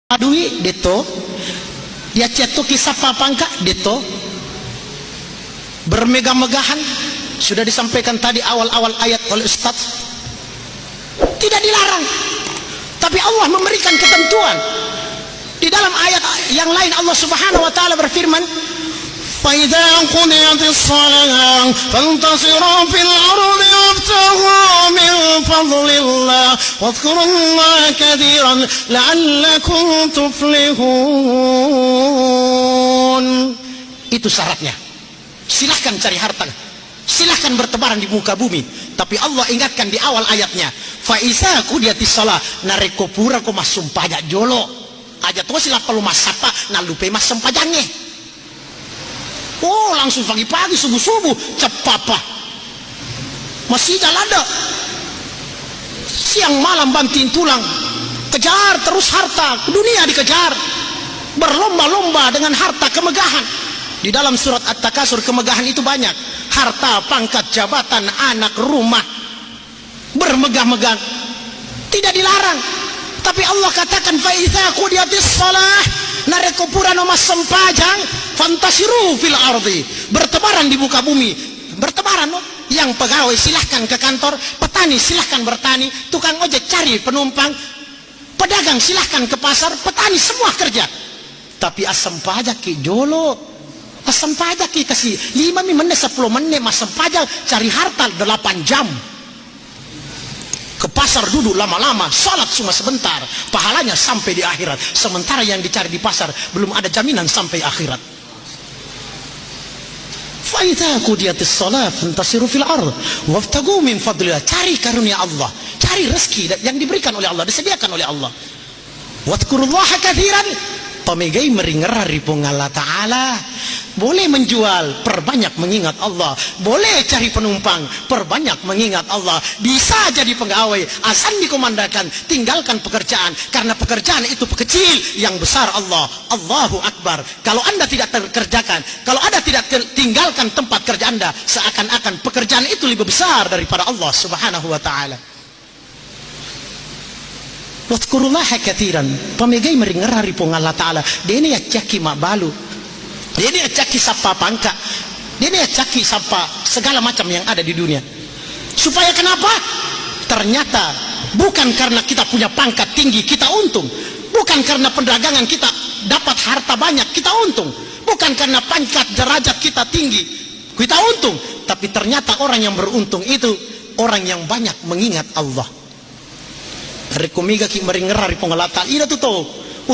adui deto, dia cetuki sapa pangka deto, bermegah-megahan. Sudah disampaikan tadi awal-awal ayat oleh Ustaz, tidak dilarang, tapi Allah memberikan ketentuan. Di dalam ayat yang lain Allah Subhanahu wa taala berfirman, فَإِذَا قُضِيَتِ الصَّلَاةُ فَانْتَشِرُوا فِي الْأَرْضِ وَابْتَغُوا مِنْ فَضْلِ اللَّهِ وَاذْكُرُوا اللَّهَ كَثِيرًا لَعَلَّكُمْ تُفْلِحُونَ. Itu syaratnya. Silahkan cari harta, silahkan bertebaran di muka bumi, tapi Allah ingatkan di awal ayatnya, فَإِذَا قُضِيَتِ الصَّلَاةُ nareko pura ko masumpajak jolo aja tuh sila perlu masapa na lupa mas sempajangnya. Oh, langsung pagi-pagi subuh-subuh cepapa masih jalan dah, siang malam banting tulang, kejar terus harta dunia, dikejar berlomba-lomba dengan harta kemegahan. Di dalam surat At-Takasur kemegahan itu banyak, harta, pangkat, jabatan, anak, rumah, bermegah-megah, tidak dilarang. Tapi Allah katakan fa'idza qudiyatis shalah nareko pura nomas sempajang fantasiru fil ardi, bertebaran di muka bumi, bertebaran no. Yang pegawai silahkan ke kantor, petani silahkan bertani, tukang ojek cari penumpang, pedagang silahkan ke pasar, petani semua kerja. Tapi asam pajak ki jolo, asam pajak ki kasih 5 menit 10 menit masam pajak cari harta 8 jam. Ke pasar duduk lama-lama, salat cuma sebentar, pahalanya sampai di akhirat. Sementara yang dicari di pasar belum ada jaminan sampai akhirat. Fa'idza qudiyatis shalah fantasiru fil ardh wabtagu min fadlillah, cari karunia Allah, cari rezeki yang diberikan oleh Allah, disediakan oleh Allah. Wadhkurullaha katsiran, pamegai meringerari Allah Ta'ala. Boleh menjual, perbanyak mengingat Allah. Boleh cari penumpang, perbanyak mengingat Allah. Bisa jadi pegawai, asal dikomandakan, tinggalkan pekerjaan, karena pekerjaan itu kecil, yang besar Allah. Allahu Akbar. Kalau anda tidak terkerjakan, kalau anda tidak tinggalkan tempat kerja anda, seakan-akan pekerjaan itu lebih besar daripada Allah Subhanahu wa Ta'ala. Wadhkurullaha katsiran, pamegai meringerari Allah Ta'ala. Dene ya caki mak balu, dene ya caki sapa pangka, dene ya caki sapa segala macam yang ada di dunia. Supaya kenapa? Ternyata bukan karena kita punya pangkat tinggi kita untung, bukan karena perdagangan kita dapat harta banyak kita untung, bukan karena pangkat derajat kita tinggi kita untung, tapi ternyata orang yang beruntung itu orang yang banyak mengingat Allah. Rekomiga ki meringerari pengelata ida tuh tahu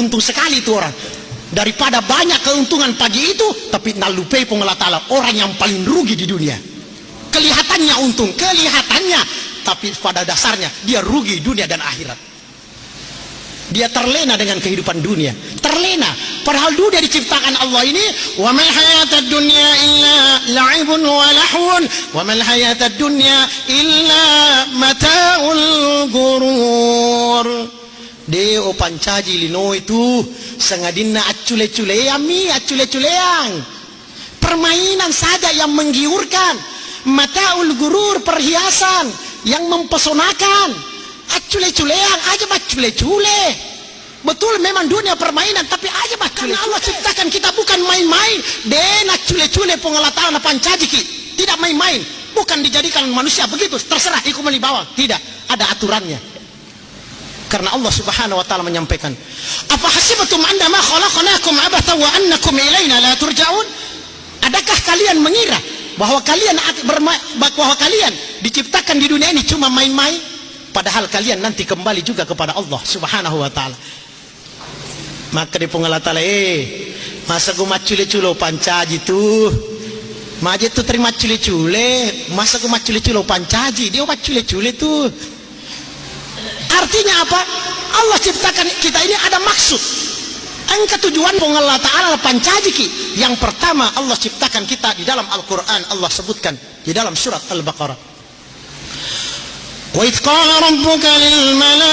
untung sekali itu orang, daripada banyak keuntungan pagi itu tapi nalupai pengelata orang yang paling rugi di dunia. Kelihatannya untung, kelihatannya, tapi pada dasarnya dia rugi dunia dan akhirat. Dia terlena dengan kehidupan dunia, terlena. Padahal dunia diciptakan Allah ini, wa mal hayatad dunya illa la'ibun wa lahwun wa mal hayatad dunya illa mata'ul gurur. Deo pancaji lino itu sengadina acule-cule yami, acule-culeang, permainan saja yang menggiurkan, mata'ul gurur, perhiasan yang mempesonakan. Acule-culeang aja mah cule-cule. Betul memang dunia permainan, tapi aja mah karena Allah ciptakan kita bukan main-main. Dena cule-cule pengelatan pancajiki, tidak main-main. Bukan dijadikan manusia begitu terserah hukuman di bawah, tidak, ada aturannya. Karena Allah Subhanahu wa taala menyampaikan, "Apa hasibatum annama khalaqnakum abatha wa annakum ilaina la turja'un?" Adakah kalian mengira bahwa kalian diciptakan di dunia ini cuma main-main? Padahal kalian nanti kembali juga kepada Allah Subhanahu wa taala. Maka di pengelatala masa gua macule-culo pancaji tuh. Maje tuh terima cule-cule, masa gua macule-culo pancaji, dia macule-cule tuh. Artinya apa? Allah ciptakan kita ini ada maksud. Angka tujuan pengelat ta'ala pancaji ki. Yang pertama Allah ciptakan kita di dalam Al-Qur'an, Allah sebutkan di dalam surat Al-Baqarah. وَإِذْ قَالَ رَبُّكَ لِلْمَلَائِكَةِ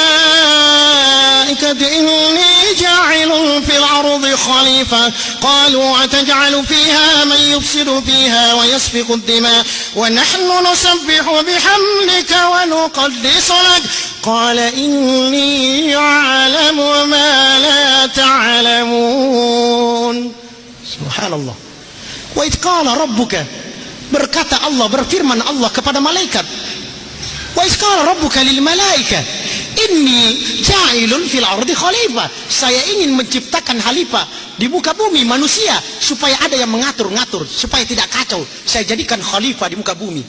إِنِّي جَاعِلٌ فِي الْأَرْضِ الأرض خليفة قالوا أتجعل فيها من يفسد فيها ويسفك الدماء ونحن نسبح بحمدك ونقدس لك قال إني أعلم ما لا تعلمون. Subhanallah. Wa idh qala rabbuka, berkata Allah, berfirman Allah kepada malaikat, wa idh qala rabbuka lil malaika inni ja'ilun fil ardi khalifah, saya ingin menciptakan khalifah di muka bumi manusia supaya ada yang mengatur-ngatur supaya tidak kacau, saya jadikan khalifah di muka bumi.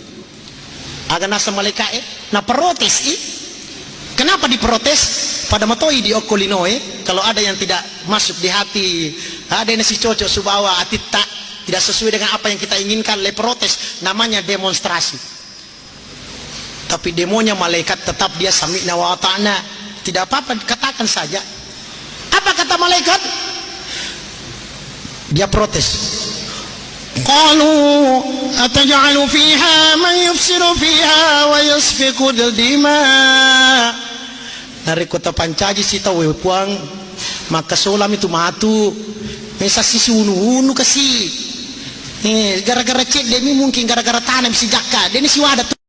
Aga nasa malaikat na protes kenapa diprotes pada matoi di okolinoe, kalau ada yang tidak masuk di hati, ada yang si cocok subawa hati tidak sesuai dengan apa yang kita inginkan, le protes, namanya demonstrasi. Tapi demonya malaikat tetap dia sami'na wa ata'na, tidak apa-apa, katakan saja. Apa kata malaikat? Dia protes. Qalu ataj'alu fiha man yufsidu fiha wa yasfiku dima. Dari kota Pancaji sita wepuang maka solam itu matu mesa sisi unu kasih gara-gara cek demi mungkin gara-gara tanam si jaka deni si wadah